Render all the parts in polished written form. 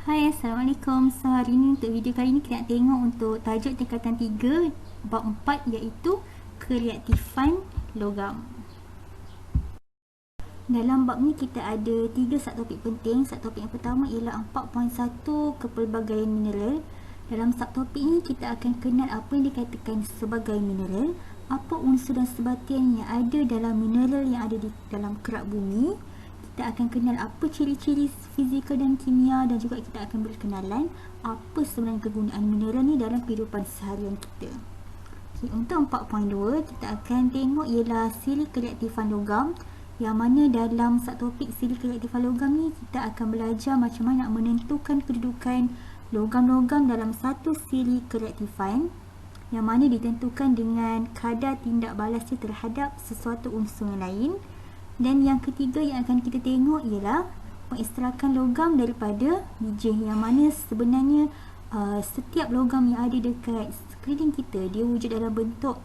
Hai, Assalamualaikum. So, hari ni untuk video kali ni kita nak tengok untuk tajuk tingkatan 3 bab 4 iaitu kereaktifan logam. Dalam bab ni kita ada 3 subtopik penting. Subtopik yang pertama ialah 4.1 kepelbagaian mineral. Dalam subtopik ni kita akan kenal apa yang dikatakan sebagai mineral, apa unsur dan sebatian yang ada dalam mineral yang ada di dalam kerak bumi. Kita akan kenal apa ciri-ciri fizikal dan kimia, dan juga kita akan berkenalan apa sebenarnya kegunaan mineral ni dalam kehidupan seharian kita. Okay, untuk 4.2 kita akan tengok ialah siri kereaktifan logam, yang mana dalam subtopik siri kereaktifan logam ni kita akan belajar macam mana nak menentukan kedudukan logam-logam dalam satu siri kereaktifan, yang mana ditentukan dengan kadar tindak balasnya terhadap sesuatu unsur yang lain. Dan yang ketiga yang akan kita tengok ialah pengekstrakan logam daripada biji, yang mana sebenarnya setiap logam yang ada dekat sekeliling kita dia wujud dalam bentuk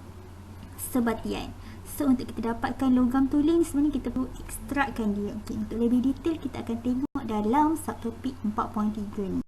sebatian. So untuk kita dapatkan logam tulen sebenarnya kita perlu ekstrakkan dia. Okay, untuk lebih detail kita akan tengok dalam subtopik 4.3 ni.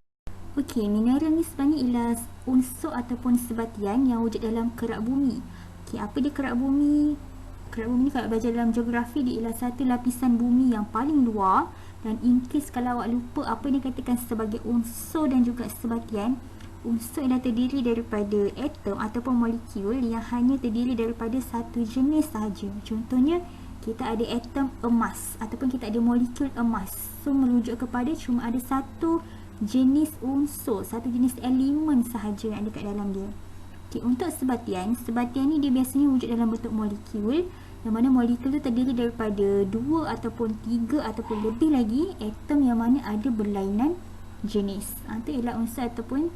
Okey, mineral ni sebenarnya ialah unsur ataupun sebatian yang wujud dalam kerak bumi. Okey, apa dia kerak bumi? Kerak bumi ni kalau belajar dalam geografi dia ialah satu lapisan bumi yang paling luar, dan in case kalau awak lupa apa yang dikatakan sebagai unsur dan juga sebatian, unsur ialah terdiri daripada atom ataupun molekul yang hanya terdiri daripada satu jenis sahaja. Contohnya kita ada atom emas ataupun kita ada molekul emas. So merujuk kepada cuma ada satu jenis unsur, satu jenis elemen sahaja yang ada kat dalam dia. Okay, untuk sebatian ni dia biasanya wujud dalam bentuk molekul, yang mana molekul tu terdiri daripada 2 ataupun 3 ataupun lebih lagi atom yang mana ada berlainan jenis. Itu ialah unsur ataupun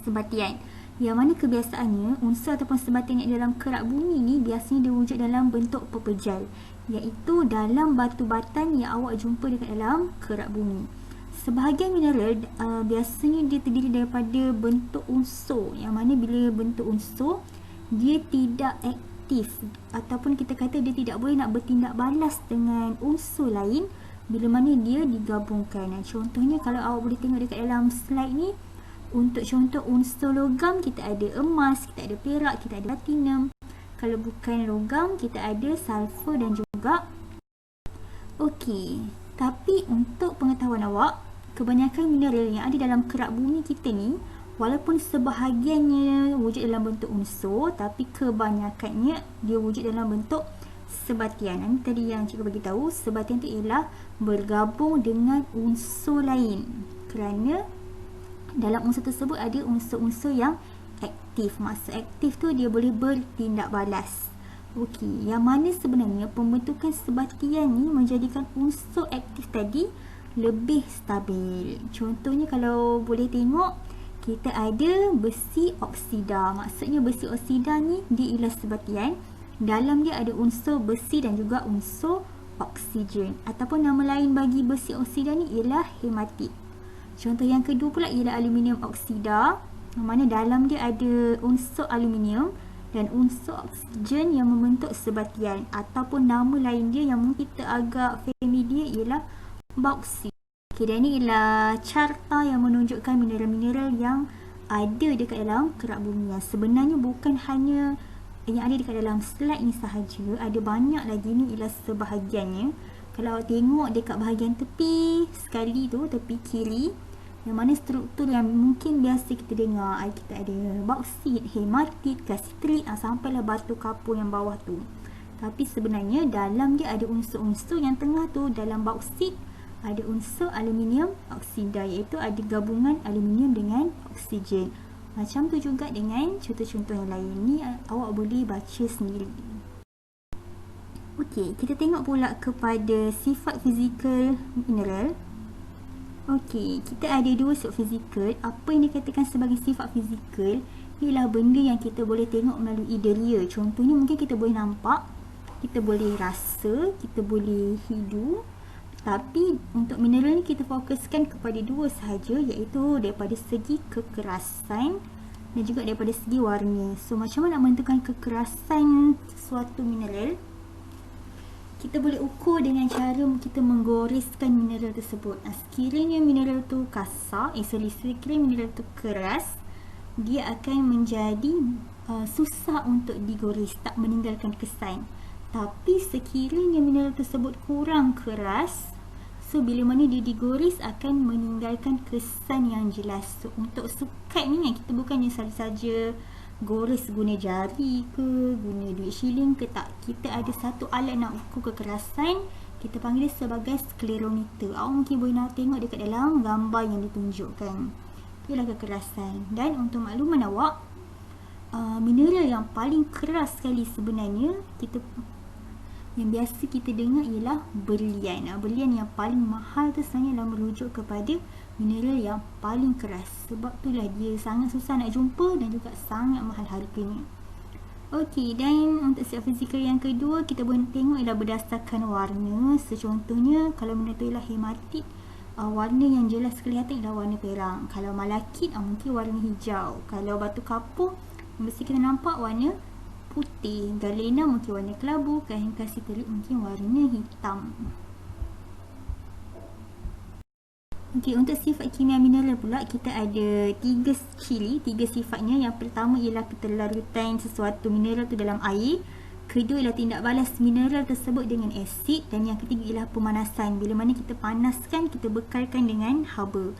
sebatian, yang mana kebiasaannya unsur ataupun sebatian yang dalam kerak bumi ni biasanya dia wujud dalam bentuk pepejal, iaitu dalam batu batan yang awak jumpa dekat dalam kerak bumi. Sebahagian mineral biasanya dia terdiri daripada bentuk unsur, yang mana bila bentuk unsur dia tidak aktif ataupun kita kata dia tidak boleh nak bertindak balas dengan unsur lain bila mana dia digabungkan. Contohnya kalau awak boleh tengok dekat dalam slide ni, untuk contoh unsur logam kita ada emas, kita ada perak, kita ada platinum. Kalau bukan logam kita ada sulfur dan juga okey. Tapi untuk pengetahuan awak, kebanyakan mineral yang ada dalam kerak bumi kita ni, walaupun sebahagiannya wujud dalam bentuk unsur, tapi kebanyakannya dia wujud dalam bentuk sebatian. Ini tadi yang cikgu bagi tahu, sebatian tu ialah bergabung dengan unsur lain, kerana dalam unsur tersebut ada unsur-unsur yang aktif. Maksud aktif tu dia boleh bertindak balas. Okey, yang mana sebenarnya pembentukan sebatian ni menjadikan unsur aktif tadi lebih stabil. Contohnya kalau boleh tengok, kita ada besi oksida. Maksudnya besi oksida ni dia ialah sebatian. Dalam dia ada unsur besi dan juga unsur oksigen. Ataupun nama lain bagi besi oksida ni ialah hematit. Contoh yang kedua pula ialah aluminium oksida, mana dalam dia ada unsur aluminium dan unsur oksigen yang membentuk sebatian, ataupun nama lain dia yang mungkin kita agak familiar ialah bauksit. Okay, dan ini ialah carta yang menunjukkan mineral-mineral yang ada dekat dalam kerak bumi, yang sebenarnya bukan hanya yang ada dekat dalam slide ni sahaja, ada banyak lagi. Ni ialah sebahagiannya. Kalau awak tengok dekat bahagian tepi sekali tu, tepi kiri, yang mana struktur yang mungkin biasa kita dengar, kita ada bauksit, hematit, kalsitrit, sampailah batu kapur yang bawah tu. Tapi sebenarnya dalam dia ada unsur-unsur. Yang tengah tu dalam bauksit ada unsur aluminium oksida, iaitu ada gabungan aluminium dengan oksigen. Macam tu juga dengan contoh-contoh yang lain. Ni awak boleh baca sendiri. Okey, kita tengok pula kepada sifat fizikal mineral. Okey, kita ada dua sifat fizikal. Apa yang dikatakan sebagai sifat fizikal ialah benda yang kita boleh tengok melalui deria. Contohnya mungkin kita boleh nampak, kita boleh rasa, kita boleh hidu. Tapi untuk mineral ni kita fokuskan kepada dua sahaja, iaitu daripada segi kekerasan dan juga daripada segi warna. So macam mana nak menentukan kekerasan sesuatu mineral? kita boleh ukur dengan cara kita menggoreskan mineral tersebut. Sekiranya mineral tu kasar, sekiranya mineral tu keras, dia akan menjadi susah untuk digores, tak meninggalkan kesan. Tapi sekiranya mineral tersebut kurang keras, so bila mana dia digores akan meninggalkan kesan yang jelas. So untuk sukat ni kita bukannya saja-saja gores guna jari ke, guna duit shilling ke, tak. Kita ada satu alat nak ukur kekerasan, kita panggil dia sebagai sklerometer. Awak mungkin boleh nak tengok dekat dalam gambar yang ditunjukkan. Itulah kekerasan. Dan untuk makluman awak, mineral yang paling keras sekali sebenarnya yang biasa kita dengar ialah berlian. Berlian yang paling mahal tu sebenarnya adalah merujuk kepada mineral yang paling keras. Sebab itulah dia sangat susah nak jumpa dan juga sangat mahal harganya. Okey, dan untuk sifat fizikal yang kedua, kita boleh tengok ialah berdasarkan warna. Contohnya, kalau benda tu ialah hematit, warna yang jelas kelihatan ialah warna perang. Kalau malakit, mungkin warna hijau. Kalau batu kapur, mesti kita nampak warna putih. Galena mungkin warna kelabu, kain kasiterit mungkin warna hitam. Okey, untuk sifat kimia mineral pula, kita ada tiga sifatnya. Yang pertama ialah keterlarutan sesuatu mineral tu dalam air. Kedua ialah tindak balas mineral tersebut dengan asid. Dan yang ketiga ialah pemanasan. Bila mana kita panaskan, kita bekalkan dengan haba.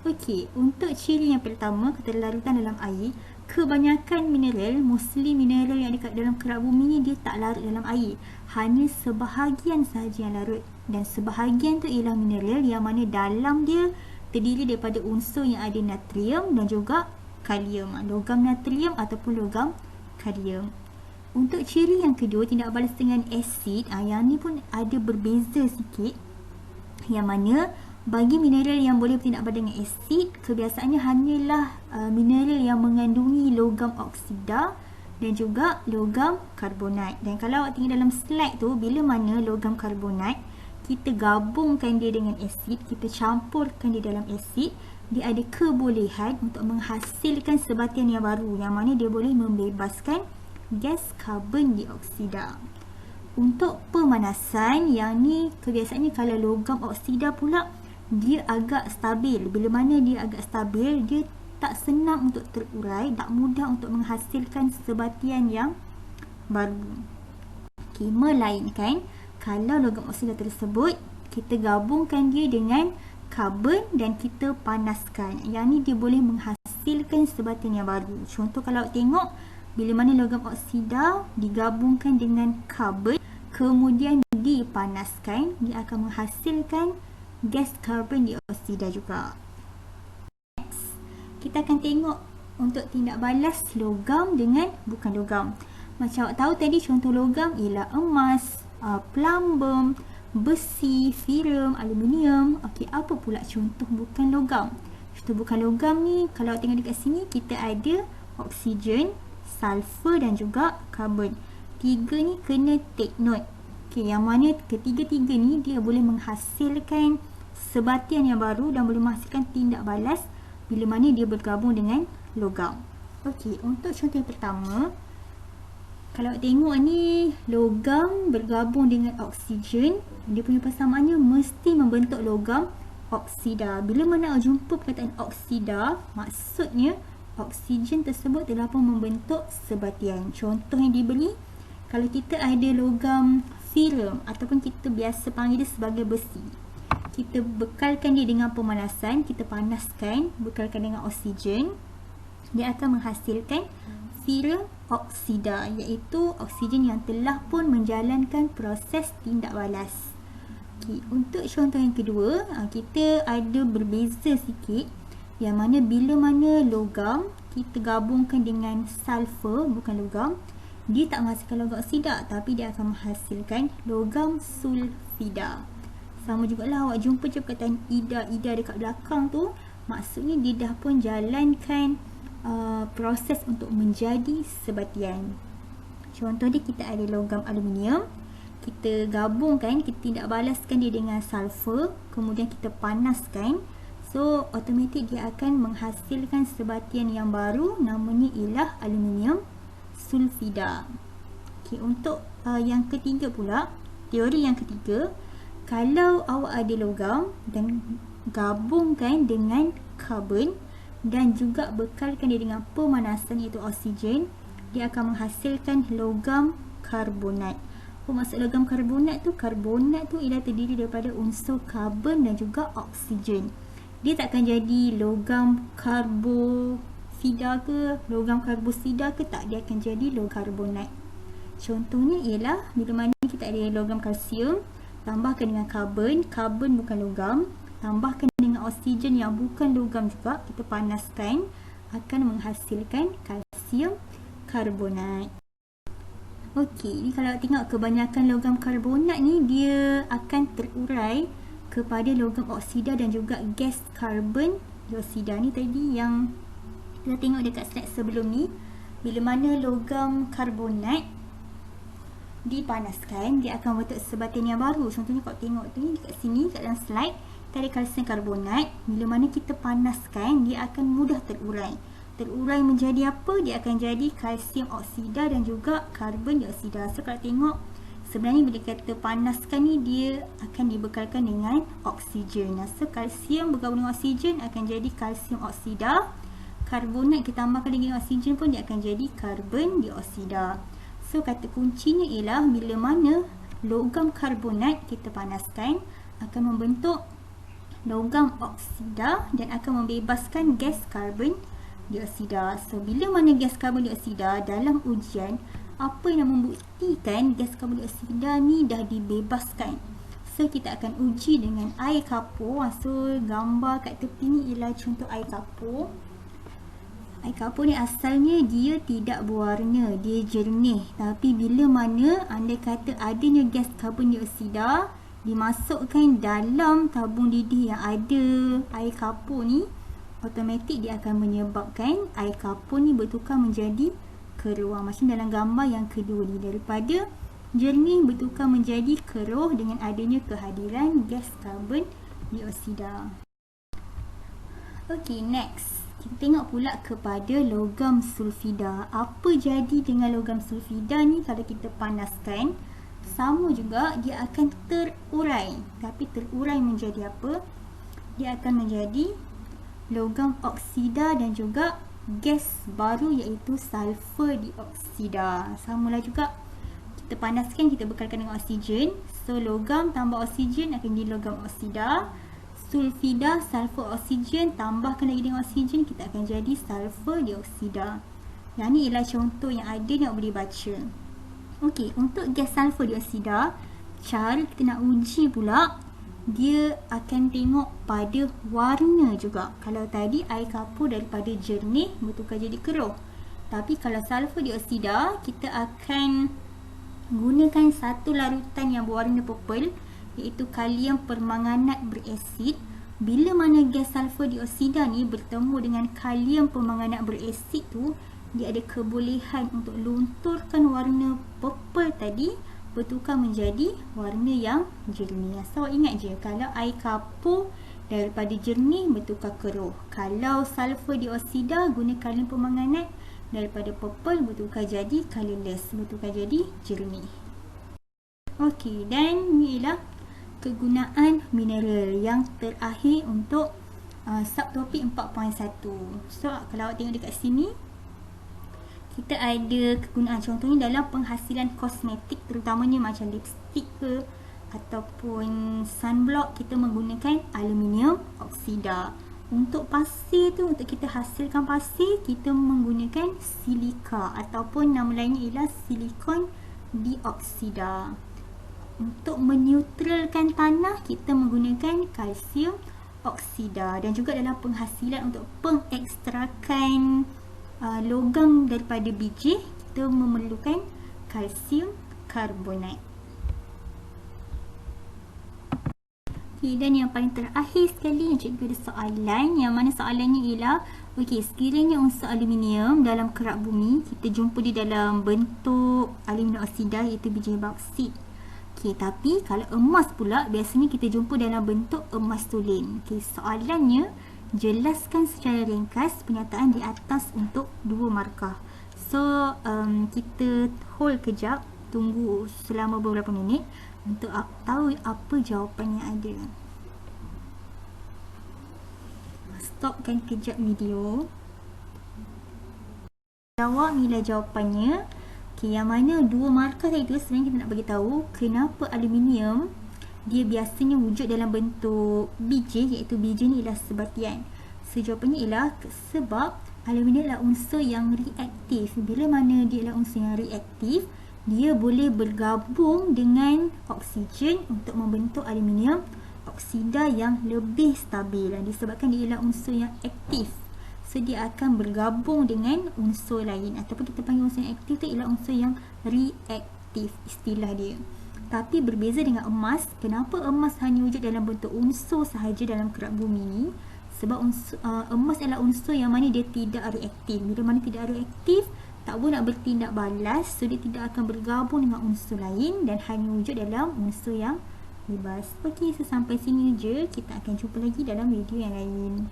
Okey, untuk ciri yang pertama, keterlarutan dalam air, kebanyakan mineral, mostly mineral yang dekat dalam kerak bumi ni, dia tak larut dalam air. Hanya sebahagian sahaja yang larut. Dan sebahagian tu ialah mineral yang mana dalam dia terdiri daripada unsur yang ada natrium dan juga kalium. Logam natrium ataupun logam kalium. Untuk ciri yang kedua, tindak balas dengan asid, yang ni pun ada berbeza sikit. Yang mana bagi mineral yang boleh bertindak balas dengan asid, kebiasaannya hanyalah mineral yang mengandungi logam oksida dan juga logam karbonat. Dan kalau awak tengok dalam slide tu, bila mana logam karbonat, kita gabungkan dia dengan asid, kita campurkan dia dalam asid, dia ada kebolehan untuk menghasilkan sebatian yang baru, yang mana dia boleh membebaskan gas karbon dioksida. Untuk pemanasan, yang ni kebiasaannya kalau logam oksida pula, dia agak stabil. Bila mana dia agak stabil, dia tak senang untuk terurai, tak mudah untuk menghasilkan sebatian yang baru. Okay, melainkan kalau logam oksida tersebut kita gabungkan dia dengan karbon dan kita panaskan, yang ni dia boleh menghasilkan sebatian yang baru. Contoh kalau tengok, bila mana logam oksida digabungkan dengan karbon kemudian dipanaskan, dia akan menghasilkan gas karbon dioksida juga. Next, kita akan tengok untuk tindak balas logam dengan bukan logam. Macam awak tahu tadi, contoh logam ialah emas, plumbum, besi, firum, aluminium. Okey, apa pula contoh bukan logam? Contoh bukan logam ni, kalau awak tengok dekat sini, kita ada oksigen, sulfur dan juga karbon. Tiga ni kena take note. Okey, yang mana ketiga-tiga ni dia boleh menghasilkan sebatian yang baru dan boleh menghasilkan tindak balas bila mana dia bergabung dengan logam. Okey, untuk contoh yang pertama, kalau tengok ni, logam bergabung dengan oksigen, dia punya persamaannya mesti membentuk logam oksida. Bila mana awak jumpa perkataan oksida, maksudnya oksigen tersebut telah pun membentuk sebatian. Contoh yang diberi, kalau kita ada logam firum ataupun kita biasa panggil dia sebagai besi, kita bekalkan dia dengan pemanasan, kita panaskan, bekalkan dengan oksigen, dia akan menghasilkan firum oksida, iaitu oksigen yang telah pun menjalankan proses tindak balas. Okay, untuk contoh yang kedua, kita ada berbeza sikit, yang mana bila mana logam kita gabungkan dengan sulfur, bukan logam, dia tak menghasilkan logam oksida, tapi dia akan menghasilkan logam sulfida. Sama jugalah awak jumpa je perkataan ida dekat belakang tu, maksudnya dia dah pun jalankan proses untuk menjadi sebatian. Contoh dia, kita ada logam aluminium, kita gabungkan, kita tindak balaskan dia dengan sulfur, kemudian kita panaskan, so automatik dia akan menghasilkan sebatian yang baru, namanya ialah aluminium sulfida. Okay, untuk yang ketiga pula, Teori yang ketiga, kalau awak ada logam dan gabungkan dengan karbon dan juga bekalkan dia dengan pemanasan iaitu oksigen, dia akan menghasilkan logam karbonat. Apa maksud logam karbonat tu? Karbonat tu ialah terdiri daripada unsur karbon dan juga oksigen. Dia tak akan jadi logam karbosida ke, logam karbosida ke, tak, dia akan jadi logam karbonat. Contohnya ialah bila mana kita ada logam kalsium, tambahkan dengan karbon, karbon bukan logam, tambahkan dengan oksigen yang bukan logam juga, kita panaskan, akan menghasilkan kalsium karbonat. Okey, kalau tengok kebanyakan logam karbonat ni dia akan terurai kepada logam oksida dan juga gas karbon dioksida. Ni tadi yang kita tengok dekat slide sebelum ni, bila mana logam karbonat dipanaskan, dia akan bentuk sebatin yang baru. Contohnya kalau tengok tu ni dekat sini, kat dalam slide, tadi kalsium karbonat, bila mana kita panaskan, dia akan mudah terurai. Terurai menjadi apa? Dia akan jadi kalsium oksida dan juga karbon dioksida. So kalau tengok, sebenarnya bila kita panaskan ni, dia akan dibekalkan dengan oksigen. So kalsium bergabung dengan oksigen akan jadi kalsium oksida. Karbonat kita tambahkan dengan oksigen pun dia akan jadi karbon dioksida. So kata kuncinya ialah bila mana logam karbonat kita panaskan, akan membentuk logam oksida dan akan membebaskan gas karbon dioksida. So bila mana gas karbon dioksida dalam ujian, apa yang membuktikan gas karbon dioksida ni dah dibebaskan? So kita akan uji dengan air kapur. So gambar kat tepi ni ialah contoh air kapur. Air kapur ni asalnya dia tidak berwarna, dia jernih. Tapi bila mana andai kata adanya gas karbon dioksida dimasukkan dalam tabung didih yang ada air kapur ni, automatik dia akan menyebabkan air kapur ni bertukar menjadi keruh. Macam dalam gambar yang kedua ni, daripada jernih bertukar menjadi keruh dengan adanya kehadiran gas karbon dioksida. Okey, next. Kita tengok pula kepada logam sulfida. Apa jadi dengan logam sulfida ni kalau kita panaskan? Sama juga, dia akan terurai. Tapi terurai menjadi apa? Dia akan menjadi logam oksida dan juga gas baru iaitu sulfur dioksida. Samalah juga, kita panaskan, kita bekalkan dengan oksigen. So logam tambah oksigen akan jadi logam oksida. Sulfida, sulfur oksigen, tambahkan lagi dengan oksigen, kita akan jadi sulfur dioksida. Yang ni ialah contoh yang ada yang boleh baca. Okey, untuk gas sulfur dioksida, cara kita nak uji pula, dia akan tengok pada warna juga. Kalau tadi air kapur daripada jernih bertukar jadi keruh. Tapi kalau sulfur dioksida, kita akan gunakan satu larutan yang berwarna purple, iaitu kalium permanganat beresid. Bila mana gas sulfur dioksida ni bertemu dengan kalium permanganat beresid tu, dia ada kebolehan untuk lunturkan warna purple tadi bertukar menjadi warna yang jernih. So ingat je, kalau air kapur daripada jernih bertukar keruh. Kalau sulfur dioksida guna kalium permanganat, daripada purple bertukar jadi colorless, bertukar jadi jernih. Okey, dan ni ialah kegunaan mineral yang terakhir untuk subtopik 4.1. So kalau awak tengok dekat sini, kita ada kegunaan contohnya dalam penghasilan kosmetik, terutamanya macam lipstick ke ataupun sunblock, kita menggunakan aluminium oksida. Untuk pasir tu, untuk kita hasilkan pasir, kita menggunakan silika ataupun nama lainnya ialah silikon dioksida. Untuk menetralkan tanah, kita menggunakan kalsium oksida. Dan juga dalam penghasilan untuk pengekstrakan logam daripada biji, kita memerlukan kalsium karbonat. Okay, dan yang paling terakhir sekali, yang cikgu ada soalan, yang mana soalannya ialah, okey, sekiranya unsur aluminium dalam kerak bumi, kita jumpa di dalam bentuk aluminium oksida iaitu biji bauksit. Okey, tapi kalau emas pula, biasanya kita jumpa dalam bentuk emas tulen. Okey, soalannya, jelaskan secara ringkas pernyataan di atas untuk 2 markah. So kita hold kejap, tunggu selama beberapa minit. untuk tahu apa jawapan yang ada. Stopkan kejap video. Jawab nilai jawapannya. Okay, yang mana dua markah tadi tu sebenarnya kita nak bagi tahu kenapa aluminium dia biasanya wujud dalam bentuk biji, iaitu biji ni ialah sebatian. So jawapannya ialah sebab aluminium adalah unsur yang reaktif. Bila mana dia adalah unsur yang reaktif, dia boleh bergabung dengan oksigen untuk membentuk aluminium oksida yang lebih stabil. Dan disebabkan dia ialah unsur yang aktif, so dia akan bergabung dengan unsur lain, ataupun kita panggil unsur yang aktif tu ialah unsur yang reaktif, istilah dia. Tapi berbeza dengan emas. Kenapa emas hanya wujud dalam bentuk unsur sahaja dalam kerak bumi ni? Sebab emas adalah unsur yang mana dia tidak reaktif. Bila mana tidak reaktif, tak boleh nak bertindak balas, so dia tidak akan bergabung dengan unsur lain dan hanya wujud dalam unsur yang bebas. Okey, so sampai sini je. Kita akan jumpa lagi dalam video yang lain.